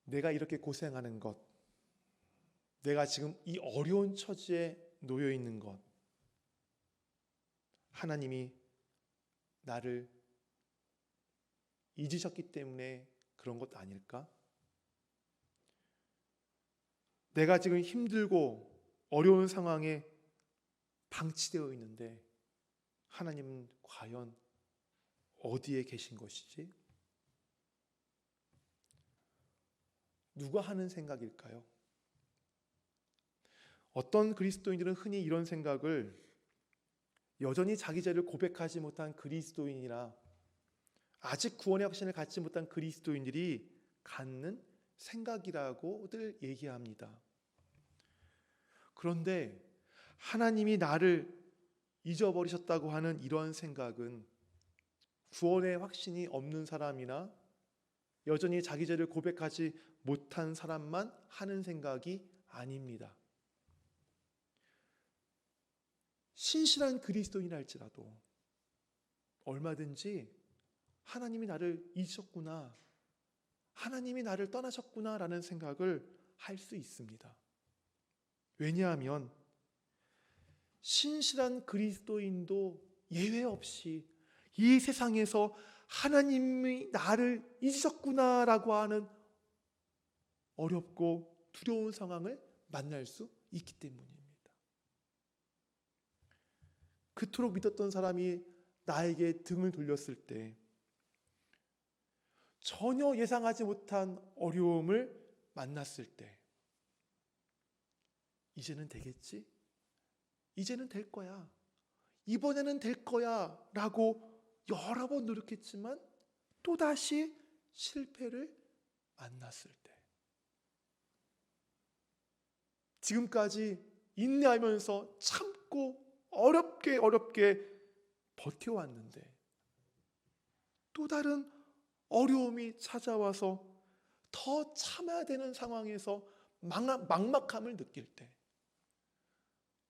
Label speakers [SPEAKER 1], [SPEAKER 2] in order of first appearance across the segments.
[SPEAKER 1] 내가 이렇게 고생하는 것, 내가 지금 이 어려운 처지에 놓여 있는 것, 하나님이 나를 잊으셨기 때문에 그런 것 아닐까? 내가 지금 힘들고 어려운 상황에 방치되어 있는데 하나님은 과연 어디에 계신 것이지? 누가 하는 생각일까요? 어떤 그리스도인들은 흔히 이런 생각을 여전히 자기 죄를 고백하지 못한 그리스도인이라 아직 구원의 확신을 갖지 못한 그리스도인들이 갖는 생각이라고들 얘기합니다. 그런데 하나님이 나를 잊어버리셨다고 하는 이런 생각은 구원의 확신이 없는 사람이나 여전히 자기 죄를 고백하지 못한 사람만 하는 생각이 아닙니다. 신실한 그리스도인일지라도 얼마든지 하나님이 나를 잊으셨구나, 하나님이 나를 떠나셨구나 라는 생각을 할 수 있습니다. 왜냐하면 신실한 그리스도인도 예외 없이 이 세상에서 하나님이 나를 잊으셨구나라고 하는 어렵고 두려운 상황을 만날 수 있기 때문입니다. 그토록 믿었던 사람이 나에게 등을 돌렸을 때, 전혀 예상하지 못한 어려움을 만났을 때, 이제는 되겠지? 이제는 될 거야. 이번에는 될 거야 라고 여러 번 노력했지만 또다시 실패를 만났을 때, 지금까지 인내하면서 참고 어렵게 버텨왔는데 또 다른 어려움이 찾아와서 더 참아야 되는 상황에서 막막함을 느낄 때,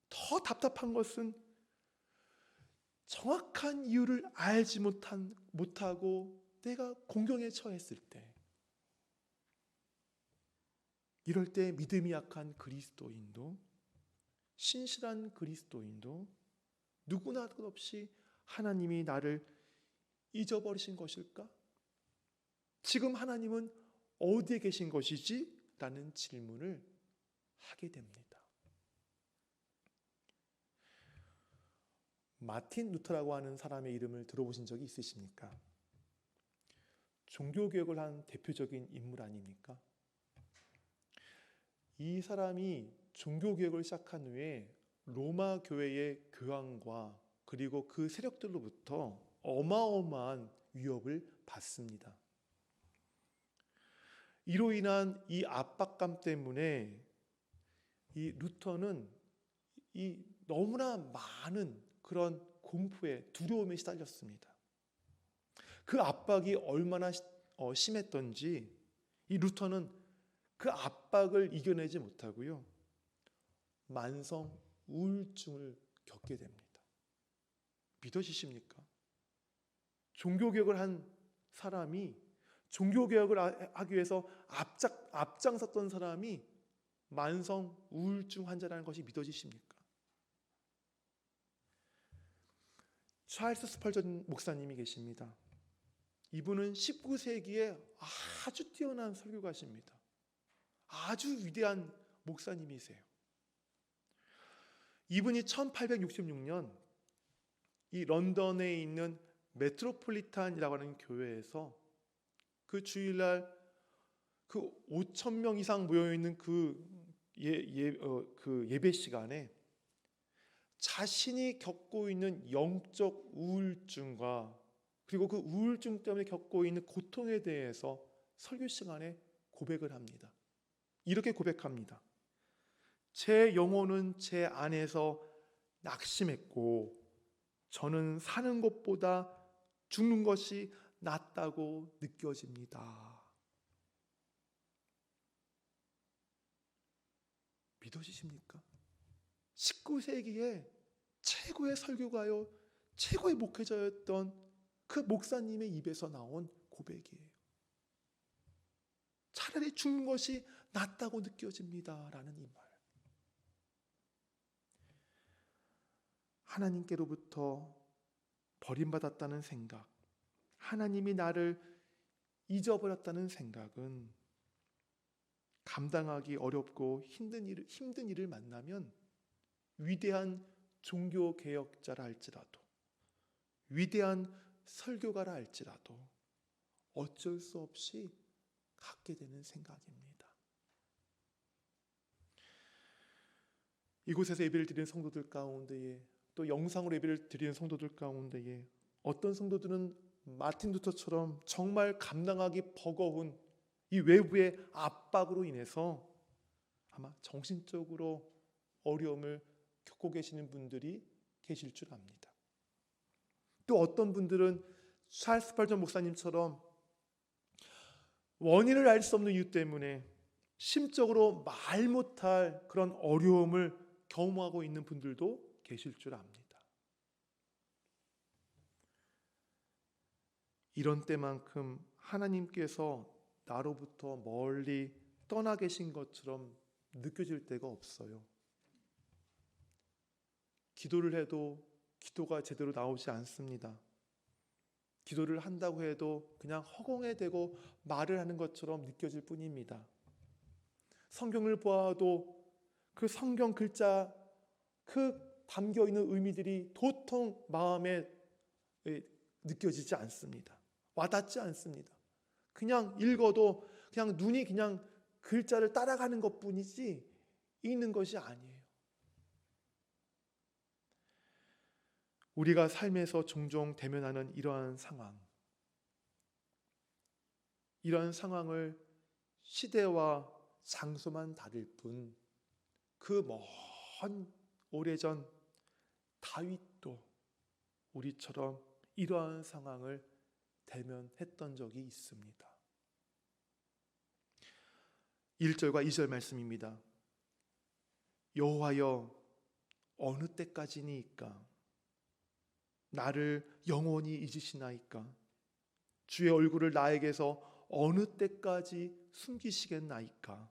[SPEAKER 1] 더 답답한 것은 정확한 이유를 알지 못하고 내가 공경에 처했을 때, 이럴 때 믿음이 약한 그리스도인도, 신실한 그리스도인도 누구나 없이 하나님이 나를 잊어버리신 것일까? 지금 하나님은 어디에 계신 것이지? 라는 질문을 하게 됩니다. 마틴 루터라고 하는 사람의 이름을 들어보신 적이 있으십니까? 종교개혁을 한 대표적인 인물 아닙니까? 이 사람이 종교개혁을 시작한 후에 로마 교회의 교황과 그리고 그 세력들로부터 어마어마한 위협을 받습니다. 이로 인한 이 압박감 때문에 이 루터는 이 너무나 많은 그런 공포에, 두려움에 시달렸습니다. 그 압박이 얼마나 심했던지 이 루터는 그 압박을 이겨내지 못하고요, 만성 우울증을 겪게 됩니다. 믿어지십니까? 종교개혁을 한 사람이, 종교개혁을 하기 위해서 앞장섰던 사람이 만성 우울증 환자라는 것이 믿어지십니까? 찰스 스펄전 목사님이 계십니다. 이분은 19세기에 아주 뛰어난 설교가십니다. 아주 위대한 목사님이세요. 이분이 1866년 이 런던에 있는 메트로폴리탄이라고 하는 교회에서 그 주일날 그 5,000명 이상 모여있는 그 예배 시간에 자신이 겪고 있는 영적 우울증과 그리고 그 우울증 때문에 겪고 있는 고통에 대해서 설교 시간에 고백을 합니다. 이렇게 고백합니다. 제 영혼은 제 안에서 낙심했고 저는 사는 것보다 죽는 것이 낫다고 느껴집니다. 믿어지십니까? 19세기에 최고의 설교가요, 최고의 목회자였던 그 목사님의 입에서 나온 고백이에요. 차라리 죽는 것이 낫다고 느껴집니다. 라는 이 말. 하나님께로부터 버림받았다는 생각, 하나님이 나를 잊어버렸다는 생각은 감당하기 어렵고 힘든 일을 만나면 위대한 종교개혁자라 할지라도, 위대한 설교가라 할지라도 어쩔 수 없이 갖게 되는 생각입니다. 이곳에서 예배를 드리는 성도들 가운데에, 또 영상으로 예배를 드리는 성도들 가운데에 어떤 성도들은 마틴 루터처럼 정말 감당하기 버거운 이 외부의 압박으로 인해서 아마 정신적으로 어려움을 겪고 계시는 분들이 계실 줄 압니다. 또 어떤 분들은 찰스 스펄전 목사님처럼 원인을 알 수 없는 이유 때문에 심적으로 말 못할 그런 어려움을 경험하고 있는 분들도 계실 줄 압니다. 이런 때만큼 하나님께서 나로부터 멀리 떠나 계신 것처럼 느껴질 때가 없어요. 기도를 해도 기도가 제대로 나오지 않습니다. 기도를 한다고 해도 그냥 허공에 대고 말을 하는 것처럼 느껴질 뿐입니다. 성경을 보아도 그 성경 글자, 그 담겨있는 의미들이 도통 마음에 느껴지지 않습니다. 와닿지 않습니다. 그냥 읽어도 그냥 눈이 그냥 글자를 따라가는 것뿐이지 읽는 것이 아니에요. 우리가 삶에서 종종 대면하는 이러한 상황을 시대와 장소만 다를 뿐, 그 먼 오래전 다윗도 우리처럼 이러한 상황을 대면했던 적이 있습니다. 1절과 2절 말씀입니다. 여호와여, 어느 때까지니까 나를 영원히 잊으시나이까? 주의 얼굴을 나에게서 어느 때까지 숨기시겠나이까?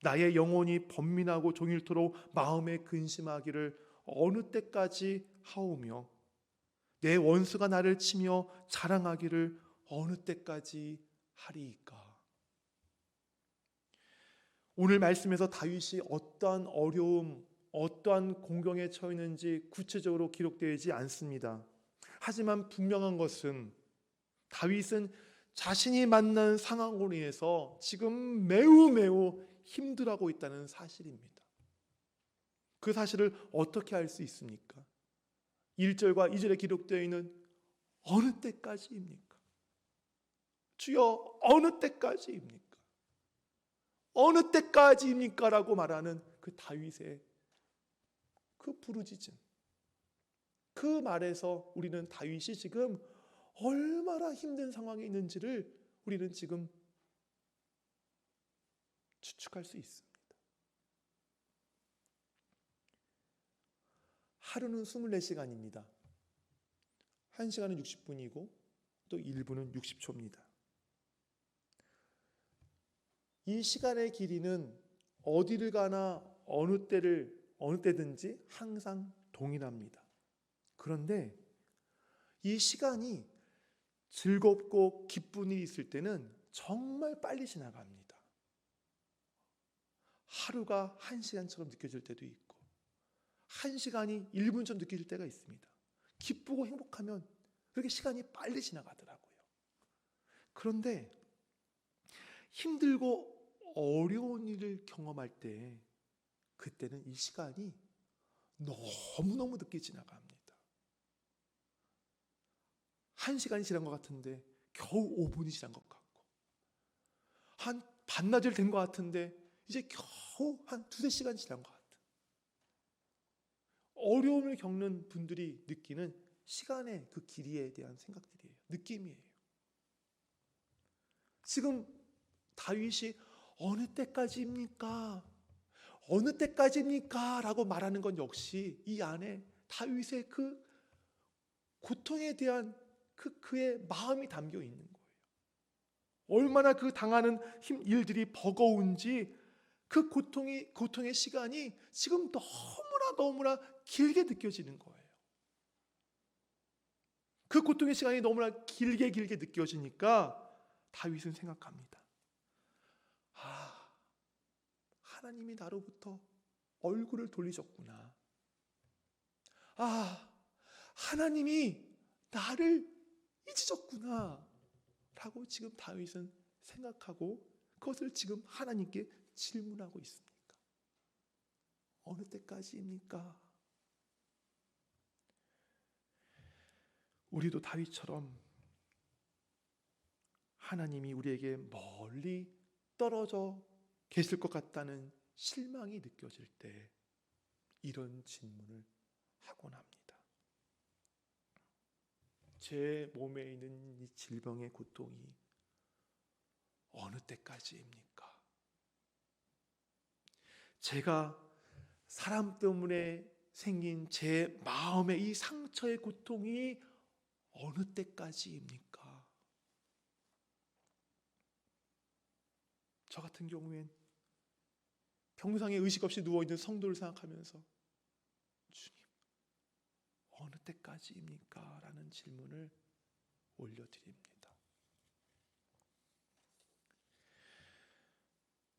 [SPEAKER 1] 나의 영혼이 번민하고 종일토록 마음에 근심하기를 어느 때까지 하오며 내 원수가 나를 치며 자랑하기를 어느 때까지 하리이까? 오늘 말씀에서 다윗이 어떠한 어려움, 어떠한 공경에 처했는지 구체적으로 기록되지 않습니다. 하지만 분명한 것은 다윗은 자신이 만난 상황으로 인해서 지금 매우 힘들어하고 있다는 사실입니다. 그 사실을 어떻게 알 수 있습니까? 1절과 2절에 기록되어 있는 어느 때까지입니까? 주여, 어느 때까지입니까? 어느 때까지입니까? 라고 말하는 그 다윗의 그 부르짖음, 그 말에서 우리는 다윗이 지금 얼마나 힘든 상황에 있는지를 우리는 지금 추측할 수 있습니다. 하루는 24시간입니다. 1시간은 60분이고 또 1분은 60초입니다. 이 시간의 길이는 어디를 가나 어느 때든지 항상 동일합니다. 그런데 이 시간이 즐겁고 기쁜 일이 있을 때는 정말 빨리 지나갑니다. 하루가 1시간처럼 느껴질 때도 있고 1시간이 1분처럼 느껴질 때가 있습니다. 기쁘고 행복하면 그렇게 시간이 빨리 지나가더라고요. 그런데 힘들고 어려운 일을 경험할 때 그때는 이 시간이 너무너무 늦게 지나갑니다. 1시간이 지난 것 같은데 겨우 5분이 지난 것 같고, 한 반나절 된 것 같은데 이제 겨우 한 2-3시간 지난 것 같은, 어려움을 겪는 분들이 느끼는 시간의 그 길이에 대한 생각들이에요. 느낌이에요. 지금 다윗이 어느 때까지입니까? 어느 때까지입니까? 라고 말하는 건 역시 이 안에 다윗의 그 고통에 대한 그의 마음이 담겨 있는 거예요. 얼마나 그 당하는 일들이 버거운지 그 고통의 시간이 지금 너무나 길게 느껴지는 거예요. 그 고통의 시간이 너무나 길게 느껴지니까 다윗은 생각합니다. 하나님이 나로부터 얼굴을 돌리셨구나. 하나님이 나를 잊으셨구나 라고 지금 다윗은 생각하고 그것을 지금 하나님께 질문하고 있습니까? 어느 때까지입니까? 우리도 다윗처럼 하나님이 우리에게 멀리 떨어져 계실 것 같다는 실망이 느껴질 때 이런 질문을 하곤 합니다. 제 몸에 있는 이 질병의 고통이 어느 때까지입니까? 제가 사람 때문에 생긴 제 마음의 이 상처의 고통이 어느 때까지입니까? 저 같은 경우엔 평상에 의식 없이 누워있는 성도를 생각하면서 주님, 어느 때까지입니까? 라는 질문을 올려드립니다.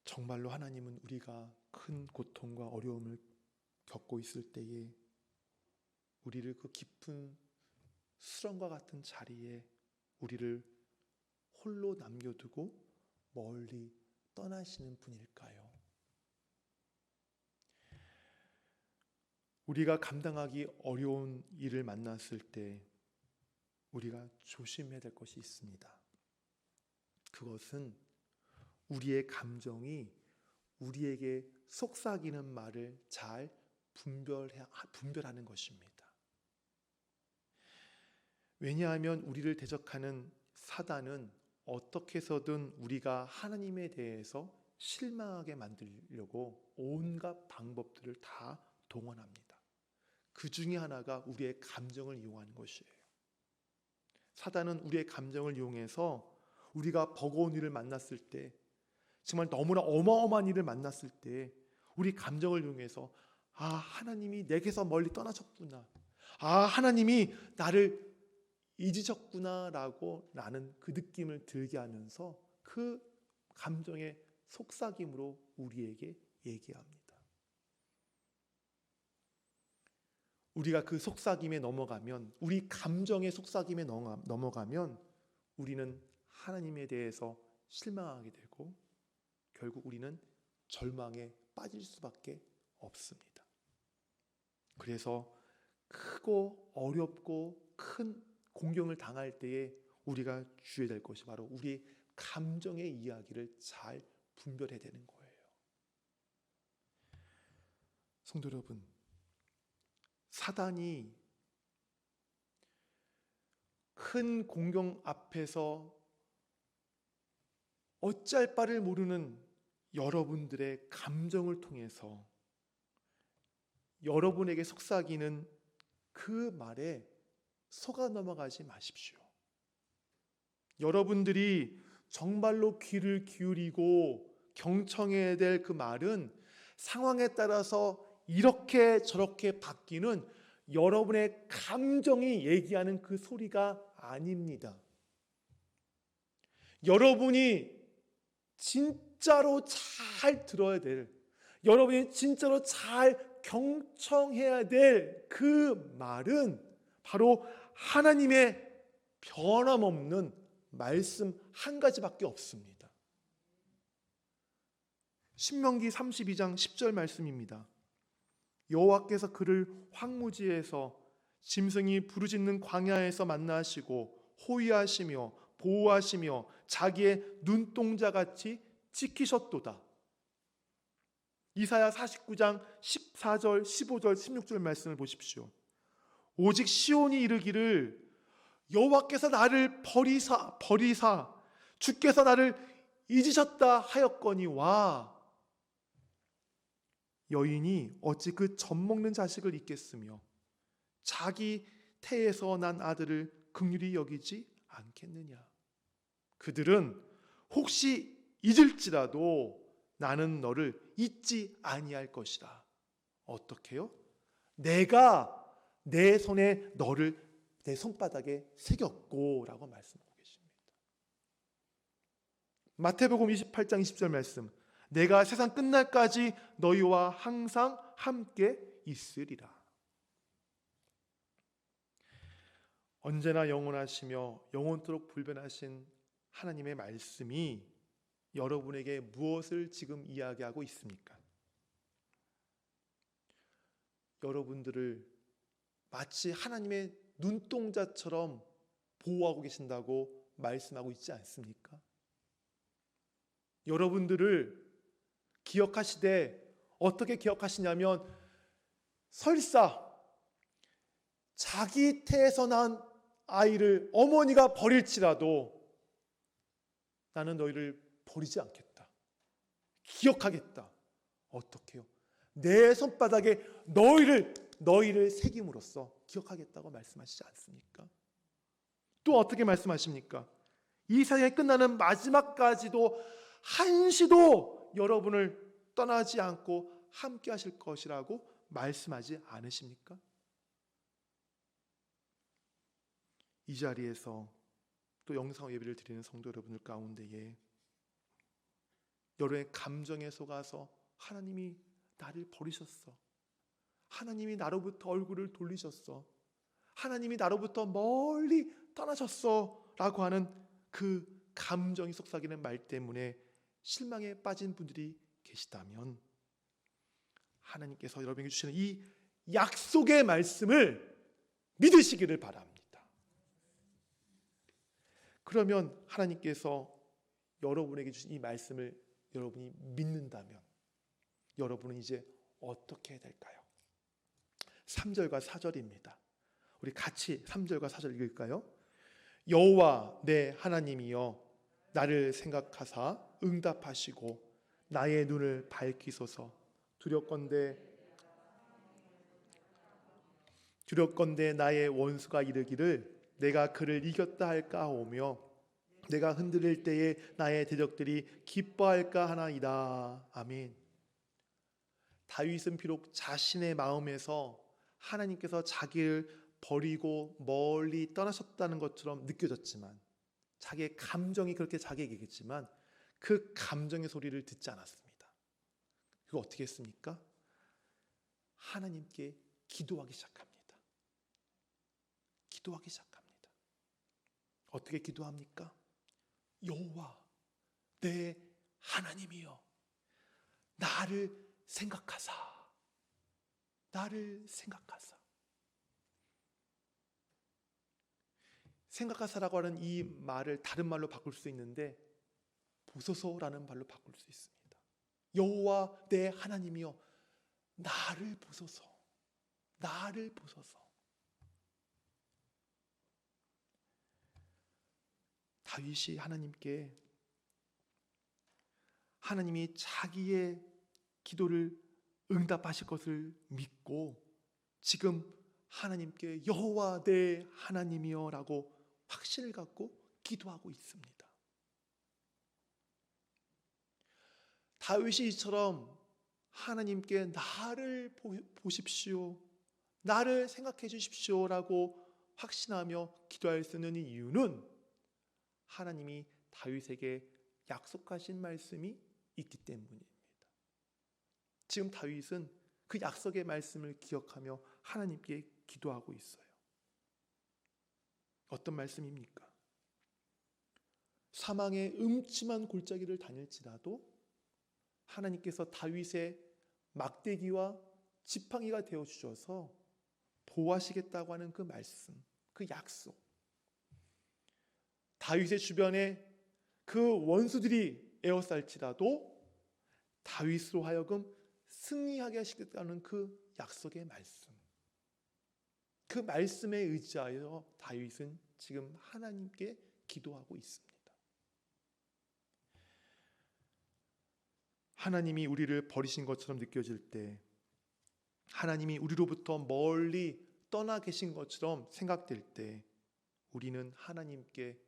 [SPEAKER 1] 정말로 하나님은 우리가 큰 고통과 어려움을 겪고 있을 때에 우리를 그 깊은 수렁과 같은 자리에 우리를 홀로 남겨두고 멀리 떠나시는 분일까요? 우리가 감당하기 어려운 일을 만났을 때 우리가 조심해야 될 것이 있습니다. 그것은 우리의 감정이 우리에게 속삭이는 말을 잘 분별하는 것입니다. 왜냐하면 우리를 대적하는 사단은 어떻게 해서든 우리가 하나님에 대해서 실망하게 만들려고 온갖 방법들을 다 동원합니다. 그 중에 하나가 우리의 감정을 이용하는 것이에요. 사단은 우리의 감정을 이용해서 우리가 버거운 일을 만났을 때, 정말 너무나 어마어마한 일을 만났을 때 우리 감정을 이용해서 하나님이 내게서 멀리 떠나셨구나, 하나님이 나를 잊으셨구나 라고 나는 그 느낌을 들게 하면서 그 감정의 속삭임으로 우리에게 얘기합니다. 우리가 그 속삭임에 넘어가면, 우리 감정의 속삭임에 넘어가면 우리는 하나님에 대해서 실망하게 되고 결국 우리는 절망에 빠질 수밖에 없습니다. 그래서 크고 어렵고 큰 공경을 당할 때에 우리가 주의해야 될 것이 바로 우리 감정의 이야기를 잘 분별해야 되는 거예요. 성도 여러분, 사단이 큰 공경 앞에서 어찌할 바를 모르는 여러분들의 감정을 통해서 여러분에게 속삭이는 그 말에 속아 넘어가지 마십시오. 여러분들이 정말로 귀를 기울이고 경청해야 될 그 말은 상황에 따라서 이렇게 저렇게 바뀌는 여러분의 감정이 얘기하는 그 소리가 아닙니다. 여러분이 진짜로 잘 들어야 될, 여러분이 진짜로 잘 경청해야 될 그 말은 바로 하나님의 변함없는 말씀 한 가지밖에 없습니다. 신명기 32장 10절 말씀입니다. 여호와께서 그를 황무지에서 짐승이 부르짖는 광야에서 만나시고 호위하시며 보호하시며 자기의 눈동자같이 지키셨도다. 이사야 49장 14절, 15절, 16절 말씀을 보십시오. 오직 시온이 이르기를 여호와께서 나를 버리사 주께서 나를 잊으셨다 하였거니와 여인이 어찌 그 젖먹는 자식을 잊겠으며 자기 태에서 난 아들을 긍휼히 여기지 않겠느냐. 그들은 혹시 잊을지라도 나는 너를 잊지 아니할 것이다. 어떻게요? 내가 내 손에 너를 내 손바닥에 새겼고 라고 말씀하고 계십니다. 마태복음 28장 20절 말씀, 내가 세상 끝날까지 너희와 항상 함께 있으리라. 언제나 영원하시며 영원토록 불변하신 하나님의 말씀이 여러분에게 무엇을 지금 이야기하고 있습니까? 여러분들을 마치 하나님의 눈동자처럼 보호하고 계신다고 말씀하고 있지 않습니까? 여러분들을 기억하시되 어떻게 기억하시냐면 설사 자기 태에서 난 아이를 어머니가 버릴지라도 나는 너희를 버리지 않겠다. 기억하겠다. 어떻게요? 내 손바닥에 너희를 새김으로써 기억하겠다고 말씀하시지 않습니까? 또 어떻게 말씀하십니까? 이 세상이 끝나는 마지막까지도 한시도 여러분을 떠나지 않고 함께 하실 것이라고 말씀하지 않으십니까? 이 자리에서 또 영상 예배를 드리는 성도 여러분들 가운데에 여러분의 감정에 속아서 하나님이 나를 버리셨어, 하나님이 나로부터 얼굴을 돌리셨어, 하나님이 나로부터 멀리 떠나셨어 라고 하는 그 감정이 속삭이는 말 때문에 실망에 빠진 분들이 계시다면 하나님께서 여러분에게 주시는 이 약속의 말씀을 믿으시기를 바랍니다. 그러면 하나님께서 여러분에게 주신 이 말씀을 여러분이 믿는다면 여러분은 이제 어떻게 해야 될까요? 3절과 4절입니다. 우리 같이 3절과 4절 읽을까요? 여호와 내 하나님이여 나를 생각하사 응답하시고 나의 눈을 밝히소서. 두렵건대 나의 원수가 이르기를 내가 그를 이겼다 할까 하오며 내가 흔들릴 때에 나의 대적들이 기뻐할까 하나이다. 아멘. 다윗은 비록 자신의 마음에서 하나님께서 자기를 버리고 멀리 떠나셨다는 것처럼 느껴졌지만, 자기의 감정이 그렇게 자기에게 얘기했지만 그 감정의 소리를 듣지 않았습니다. 그거 어떻게 했습니까? 하나님께 기도하기 시작합니다. 기도하기 시작합니다. 어떻게 기도합니까? 여호와 내 하나님이여 나를 생각하사. 생각하사라고 하는 이 말을 다른 말로 바꿀 수 있는데 보소서라는 말로 바꿀 수 있습니다. 여호와 내 하나님이여 나를 보소서. 다윗이 하나님께, 하나님이 자기의 기도를 응답하실 것을 믿고 지금 하나님께 여호와 내 하나님이여 라고 확신을 갖고 기도하고 있습니다. 다윗이 이처럼 하나님께 나를 보십시오, 나를 생각해 주십시오 라고 확신하며 기도할 수 있는 이유는 하나님이 다윗에게 약속하신 말씀이 있기 때문입니다. 지금 다윗은 그 약속의 말씀을 기억하며 하나님께 기도하고 있어요. 어떤 말씀입니까? 사망의 음침한 골짜기를 다닐지라도 하나님께서 다윗의 막대기와 지팡이가 되어 주셔서 보호하시겠다고 하는 그 말씀, 그 약속. 다윗의 주변에 그 원수들이 에워쌀지라도 다윗으로 하여금 승리하게 하시겠다는 그 약속의 말씀, 그 말씀에 의지하여 다윗은 지금 하나님께 기도하고 있습니다. 하나님이 우리를 버리신 것처럼 느껴질 때, 하나님이 우리로부터 멀리 떠나 계신 것처럼 생각될 때 우리는 하나님께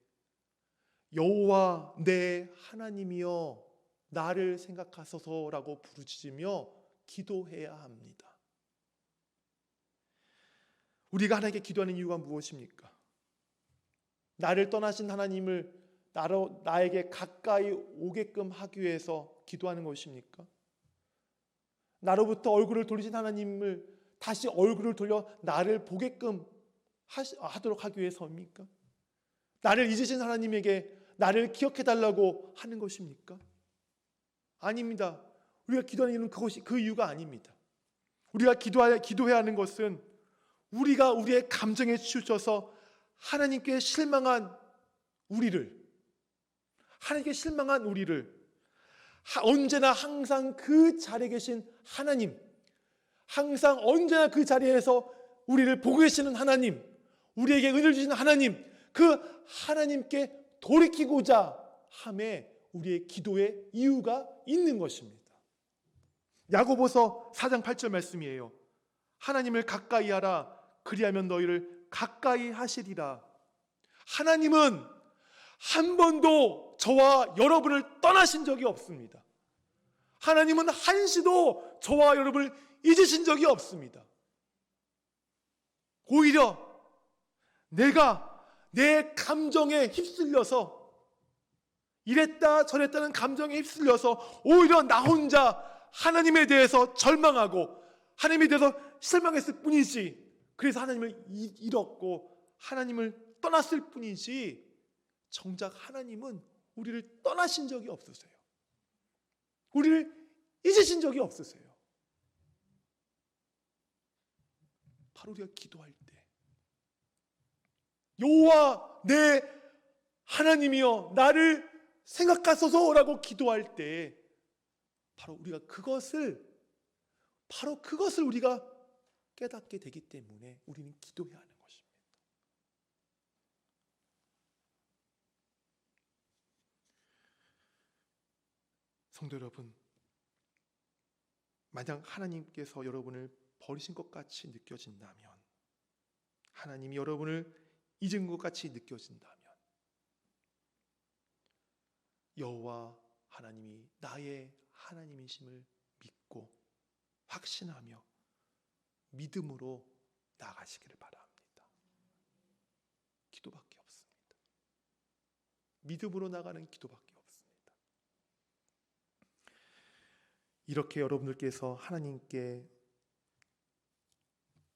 [SPEAKER 1] 여호와 내 하나님이여 나를 생각하소서라고 부르짖으며 기도해야 합니다. 우리가 하나님께 기도하는 이유가 무엇입니까? 나를 떠나신 하나님을 나에게 가까이 오게끔 하기 위해서 기도하는 것입니까? 나로부터 얼굴을 돌리신 하나님을 다시 얼굴을 돌려 나를 보게끔 하도록 하기 위해서입니까? 나를 잊으신 하나님에게 나를 기억해달라고 하는 것입니까? 아닙니다. 우리가 기도하는 이유는 그 이유가 아닙니다. 우리가 기도해야 하는 것은 우리가 우리의 감정에 치우쳐서 하나님께 실망한 우리를 언제나 항상 그 자리에 계신 하나님, 항상 언제나 그 자리에서 우리를 보고 계시는 하나님, 우리에게 은혜를 주시는 하나님, 그 하나님께 돌이키고자 함에 우리의 기도의 이유가 있는 것입니다. 야고보서 4장 8절 말씀이에요. 하나님을 가까이 하라. 그리하면 너희를 가까이 하시리라. 하나님은 한 번도 저와 여러분을 떠나신 적이 없습니다. 하나님은 한시도 저와 여러분을 잊으신 적이 없습니다. 오히려 내가 내 감정에 휩쓸려서 이랬다 저랬다는 감정에 휩쓸려서 오히려 나 혼자 하나님에 대해서 절망하고 하나님에 대해서 실망했을 뿐이지, 그래서 하나님을 잃었고 하나님을 떠났을 뿐이지, 정작 하나님은 우리를 떠나신 적이 없으세요. 우리를 잊으신 적이 없으세요. 바로 우리가 기도할 때 여호와 내 하나님이여 나를 생각하소서라고 기도할 때 바로 그것을 우리가 깨닫게 되기 때문에 우리는 기도해야 하는 것입니다. 성도 여러분, 만약 하나님께서 여러분을 버리신 것 같이 느껴진다면, 하나님이 여러분을 잊은 것 같이 느껴진다면, 여호와 하나님이 나의 하나님이심을 믿고 확신하며 믿음으로 나아가시기를 바랍니다. 기도밖에 없습니다. 믿음으로 나가는 기도밖에 없습니다. 이렇게 여러분들께서 하나님께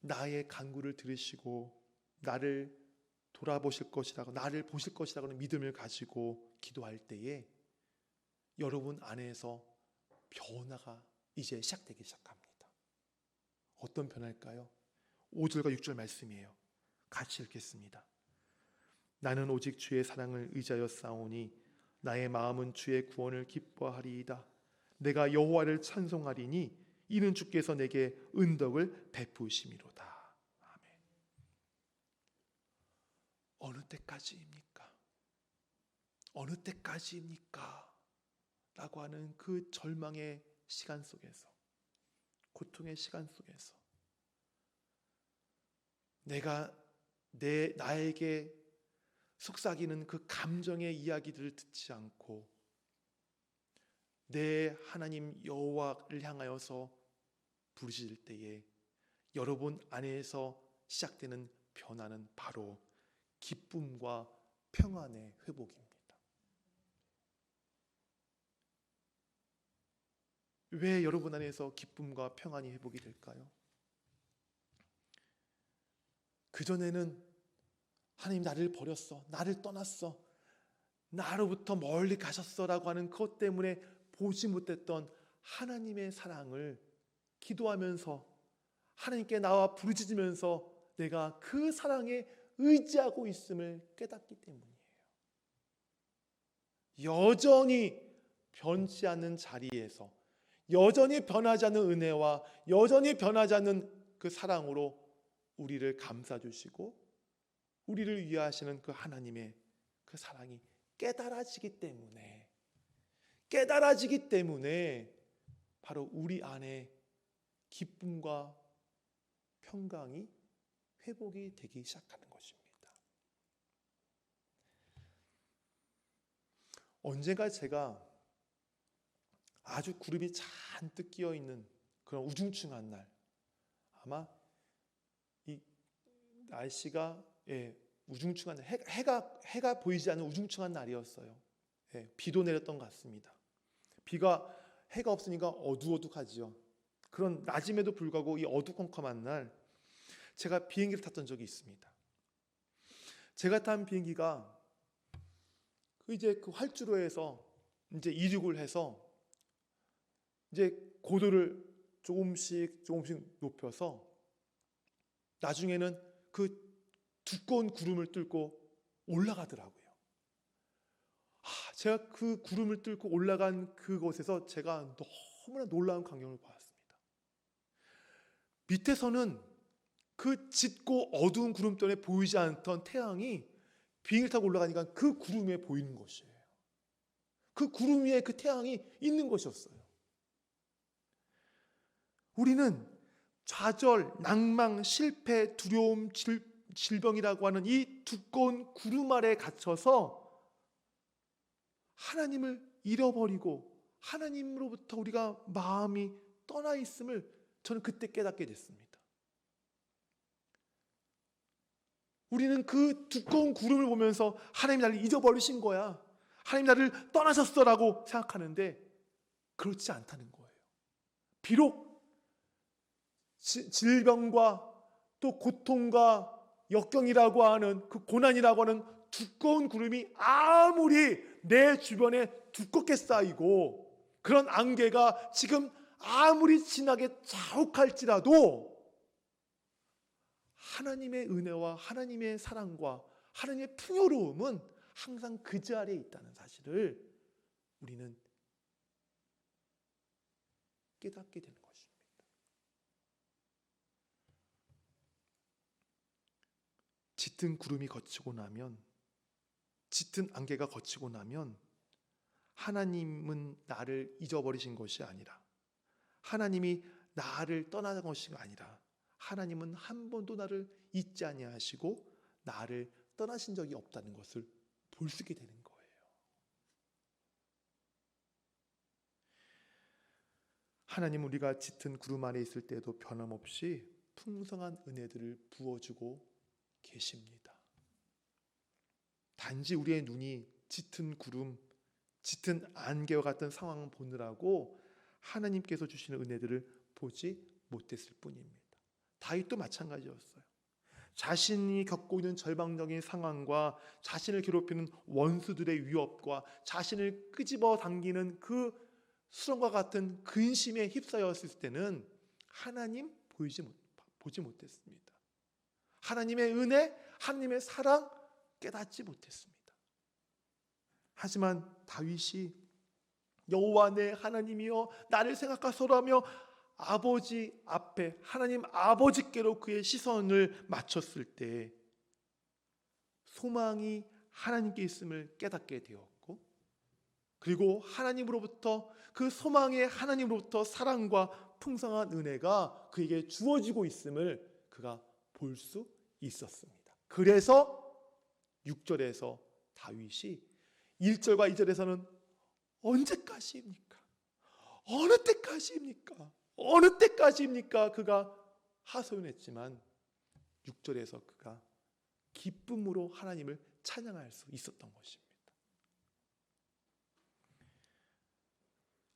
[SPEAKER 1] 나의 간구를 들으시고 나를 돌아보실 것이라고, 나를 보실 것이라고 하는 믿음을 가지고 기도할 때에 여러분 안에서 변화가 이제 시작되기 시작합니다. 어떤 변화일까요? 5절과 6절 말씀이에요. 같이 읽겠습니다. 나는 오직 주의 사랑을 의지하여 싸우니 나의 마음은 주의 구원을 기뻐하리이다. 내가 여호와를 찬송하리니 이는 주께서 내게 은덕을 베푸심이로다. 아멘. 어느 때까지입니까? 어느 때까지입니까? 라고 하는 그 절망의 시간 속에서, 고통의 시간 속에서 나에게 속삭이는 그 감정의 이야기들을 듣지 않고 내 하나님 여호와를 향하여서 부르짖을 때에 여러분 안에서 시작되는 변화는 바로 기쁨과 평안의 회복입니다. 왜 여러분 안에서 기쁨과 평안이 회복이 될까요? 그전에는 하나님 나를 버렸어, 나를 떠났어, 나로부터 멀리 가셨어 라고 하는 그것 때문에 보지 못했던 하나님의 사랑을 기도하면서 하나님께 나와 부르짖으면서 내가 그 사랑에 의지하고 있음을 깨닫기 때문이에요. 여전히 변치 않는 자리에서, 여전히 변하지 않는 은혜와 여전히 변하지 않는 그 사랑으로 우리를 감싸주시고 우리를 위하시는 그 하나님의 그 사랑이 깨달아지기 때문에 바로 우리 안에 기쁨과 평강이 회복이 되기 시작하는 것입니다. 언젠가 제가 아주 구름이 잔뜩 끼어 있는 그런 우중충한 날, 아마 이 날씨가 우중충한 날, 해가 보이지 않는 우중충한 날이었어요. 비도 내렸던 것 같습니다. 해가 없으니까 어두어둑하지요. 그런 낮임에도 불구하고 이 어두컴컴한 날, 제가 비행기를 탔던 적이 있습니다. 제가 탄 비행기가 이제 그 활주로에서 이제 이륙을 해서 이제 고도를 조금씩 높여서 나중에는 그 두꺼운 구름을 뚫고 올라가더라고요. 제가 그 구름을 뚫고 올라간 그곳에서 제가 너무나 놀라운 광경을 보았습니다. 밑에서는 그 짙고 어두운 구름 때문에 보이지 않던 태양이 비행기를 타고 올라가니까 그 구름 위에 보이는 것이에요. 그 구름 위에 그 태양이 있는 것이었어요. 우리는 좌절, 낭망, 실패, 두려움, 질병이라고 하는 이 두꺼운 구름 아래에 갇혀서 하나님을 잃어버리고 하나님으로부터 우리가 마음이 떠나 있음을 저는 그때 깨닫게 됐습니다. 우리는 그 두꺼운 구름을 보면서 하나님이 나를 잊어버리신 거야, 하나님 나를 떠나셨어라고 생각하는데 그렇지 않다는 거예요. 비록 질병과 또 고통과 역경이라고 하는 그 고난이라고 하는 두꺼운 구름이 아무리 내 주변에 두껍게 쌓이고 그런 안개가 지금 아무리 진하게 자욱할지라도 하나님의 은혜와 하나님의 사랑과 하나님의 풍요로움은 항상 그 자리에 있다는 사실을 우리는 깨닫게 되는 것입니다. 짙은 구름이 거치고 나면, 짙은 안개가 거치고 나면 하나님은 나를 잊어버리신 것이 아니라, 하나님이 나를 떠나는 것이 아니라, 하나님은 한 번도 나를 잊지 아니하시고 나를 떠나신 적이 없다는 것을 볼 수 있게 되는 거예요. 하나님은 우리가 짙은 구름 아래 있을 때도 변함없이 풍성한 은혜들을 부어주고 계십니다. 단지 우리의 눈이 짙은 구름, 짙은 안개와 같은 상황을 보느라고 하나님께서 주시는 은혜들을 보지 못했을 뿐입니다. 다윗도 마찬가지였어요. 자신이 겪고 있는 절망적인 상황과 자신을 괴롭히는 원수들의 위협과 자신을 끄집어 당기는 그 수렁과 같은 근심에 휩싸였을 때는 하나님 보지 못했습니다. 하나님의 은혜, 하나님의 사랑 깨닫지 못했습니다. 하지만 다윗이 여호와 내 하나님이여 나를 생각하소라며 아버지 앞에 하나님 아버지께로 그의 시선을 맞췄을 때 소망이 하나님께 있음을 깨닫게 되었고, 그리고 하나님으로부터 그 소망의 하나님으로부터 사랑과 풍성한 은혜가 그에게 주어지고 있음을 그가 볼 수 있었습니다. 그래서 6절에서 다윗이 1절과 2절에서는 언제까지입니까? 어느 때까지입니까? 어느 때까지입니까? 그가 하소연했지만 6절에서 그가 기쁨으로 하나님을 찬양할 수 있었던 것입니다.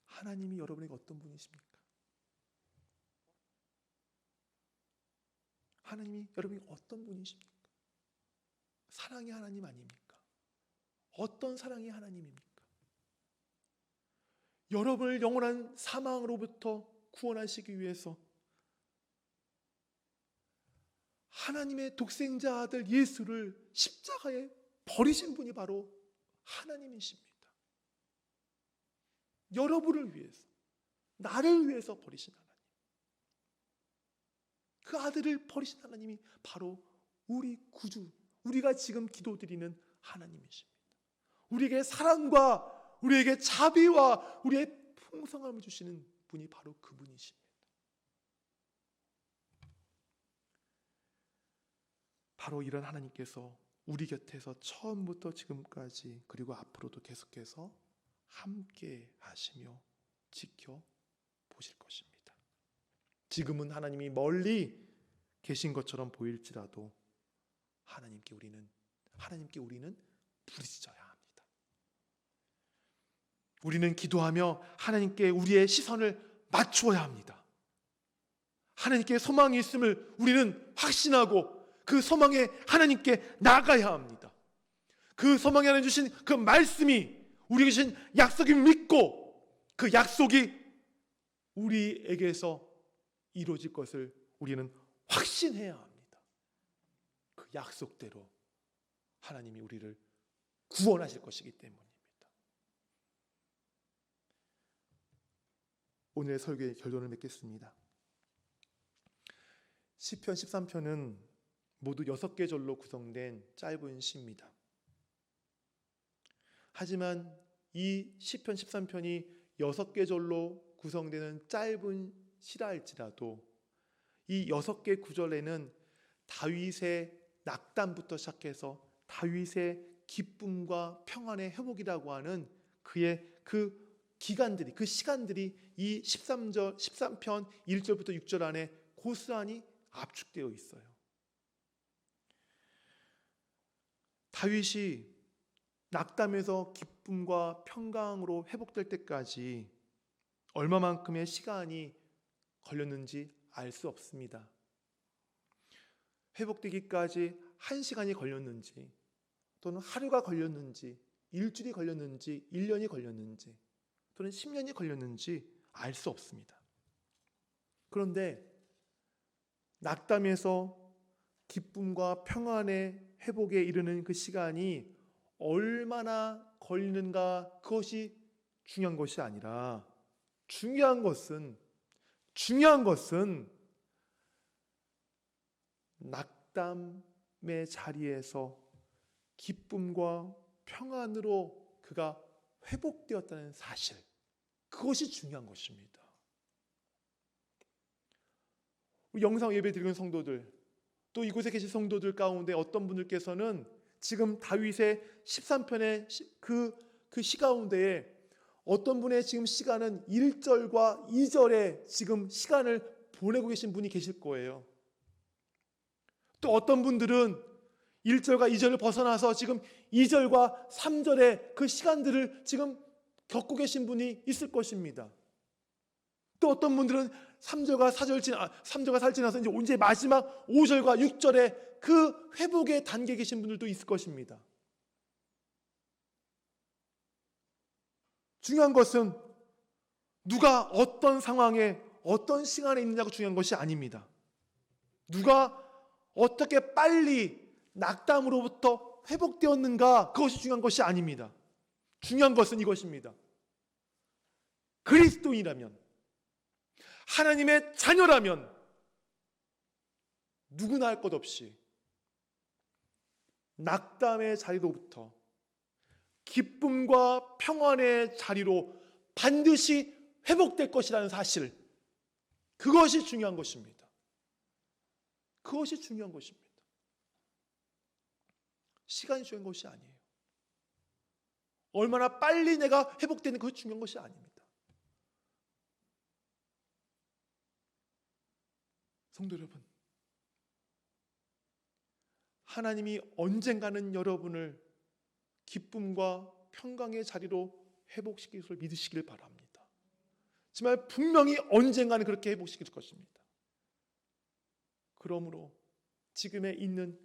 [SPEAKER 1] 하나님이 여러분에게 어떤 분이십니까? 하나님이 여러분에게 어떤 분이십니까? 사랑의 하나님 아닙니까? 어떤 사랑의 하나님입니까? 여러분을 영원한 사망으로부터 구원하시기 위해서 하나님의 독생자 아들 예수를 십자가에 버리신 분이 바로 하나님이십니다. 여러분을 위해서, 나를 위해서 버리신 하나님, 그 아들을 버리신 하나님이 바로 우리 구주, 우리가 지금 기도드리는 하나님이십니다. 우리에게 사랑과 우리에게 자비와 우리의 풍성함을 주시는 분이 바로 그분이십니다. 바로 이런 하나님께서 우리 곁에서 처음부터 지금까지 그리고 앞으로도 계속해서 함께 하시며 지켜보실 것입니다. 지금은 하나님이 멀리 계신 것처럼 보일지라도 하나님께 우리는 부르짖어야 합니다. 우리는 기도하며 하나님께 우리의 시선을 맞추어야 합니다. 하나님께 소망이 있음을 우리는 확신하고 그 소망에 하나님께 나아가야 합니다. 그 소망에 하나님 주신 그 말씀이 우리에게 주신 약속을 믿고 그 약속이 우리에게서 이루어질 것을 우리는 확신해야 합니다. 그 약속대로 하나님이 우리를 구원하실 것이기 때문입니다. 오늘의 설교의 결론을 맺겠습니다. 시편 13편은 모두 6개 절로 구성된 짧은 시입니다. 하지만 이 시편 13편이 6개 절로 구성되는 짧은 시라 할지라도 이 6개 구절에는 다윗의 낙담부터 시작해서 다윗의 기쁨과 평안의 회복이라고 하는 그의 그 기간들이, 그 시간들이 이 13편 1절부터 6절 안에 고스란히 압축되어 있어요. 다윗이 낙담에서 기쁨과 평강으로 회복될 때까지 얼마만큼의 시간이 걸렸는지 알 수 없습니다. 회복되기까지 1시간이 걸렸는지 또는 하루가 걸렸는지 일주일이 걸렸는지 1년이 걸렸는지 또는 10년이 걸렸는지 알 수 없습니다. 그런데 낙담에서 기쁨과 평안의 회복에 이르는 그 시간이 얼마나 걸리는가 그것이 중요한 것이 아니라 중요한 것은 낙담의 자리에서 기쁨과 평안으로 그가 회복되었다는 사실, 그것이 중요한 것입니다. 영상 예배 드리는 성도들, 또 이곳에 계신 성도들 가운데 어떤 분들께서는 지금 다윗의 13편의 그 시 가운데에 어떤 분의 지금 시간은 1절과 2절에 지금 시간을 보내고 계신 분이 계실 거예요. 또 어떤 분들은 1절과 2절을 벗어나서 지금 2절과 3절의 그 시간들을 지금 겪고 계신 분이 있을 것입니다. 또 어떤 분들은 3절과 4절 지나서 이제 언제 마지막 5절과 6절의 그 회복의 단계에 계신 분들도 있을 것입니다. 중요한 것은 누가 어떤 상황에 어떤 시간에 있느냐가 중요한 것이 아닙니다. 누가 어떻게 빨리 낙담으로부터 회복되었는가 그것이 중요한 것이 아닙니다. 중요한 것은 이것입니다. 그리스도인이라면, 하나님의 자녀라면 누구나 할 것 없이 낙담의 자리로부터 기쁨과 평안의 자리로 반드시 회복될 것이라는 사실, 그것이 중요한 것입니다. 그것이 중요한 것입니다. 시간이 중요한 것이 아니에요. 얼마나 빨리 내가 회복되는 것이 중요한 것이 아닙니다. 성도 여러분, 하나님이 언젠가는 여러분을 기쁨과 평강의 자리로 회복시킬 것을 믿으시길 바랍니다. 정말 분명히 언젠가는 그렇게 회복시킬 것입니다. 그러므로 지금에 있는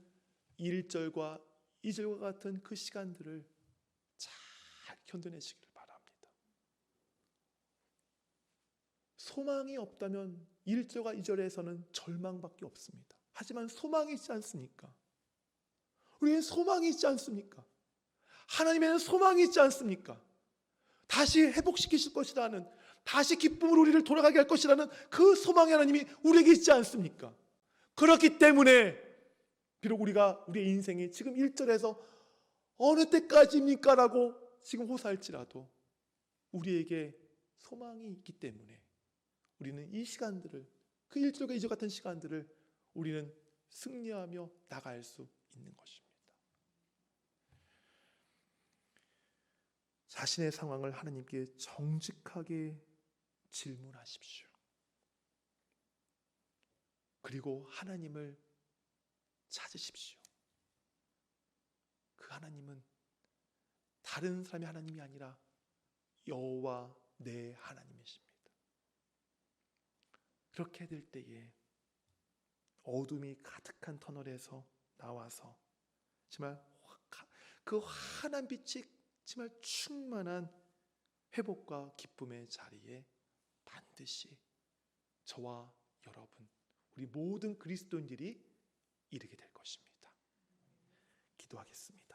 [SPEAKER 1] 1절과 2절과 같은 그 시간들을 잘 견뎌내시기를 바랍니다. 소망이 없다면 1절과 2절에서는 절망밖에 없습니다. 하지만 소망이 있지 않습니까? 우리는 소망이 있지 않습니까? 하나님에는 소망이 있지 않습니까? 다시 회복시키실 것이라는, 다시 기쁨으로 우리를 돌아가게 할 것이라는 그 소망의 하나님이 우리에게 있지 않습니까? 그렇기 때문에 비록 우리가 우리의 인생이 지금 1절에서 어느 때까지입니까? 라고 지금 호소할지라도 우리에게 소망이 있기 때문에 우리는 이 시간들을, 그 1절과 2절 같은 시간들을 우리는 승리하며 나갈 수 있는 것입니다. 자신의 상황을 하나님께 정직하게 질문하십시오. 그리고 하나님을 찾으십시오. 그 하나님은 다른 사람의 하나님이 아니라 여호와 내 하나님이십니다. 그렇게 될 때에 어둠이 가득한 터널에서 나와서 정말 그 환한 빛이 정말 충만한 회복과 기쁨의 자리에 반드시 저와 여러분, 우리 모든 그리스도인들이 이르게 될 것입니다. 기도하겠습니다.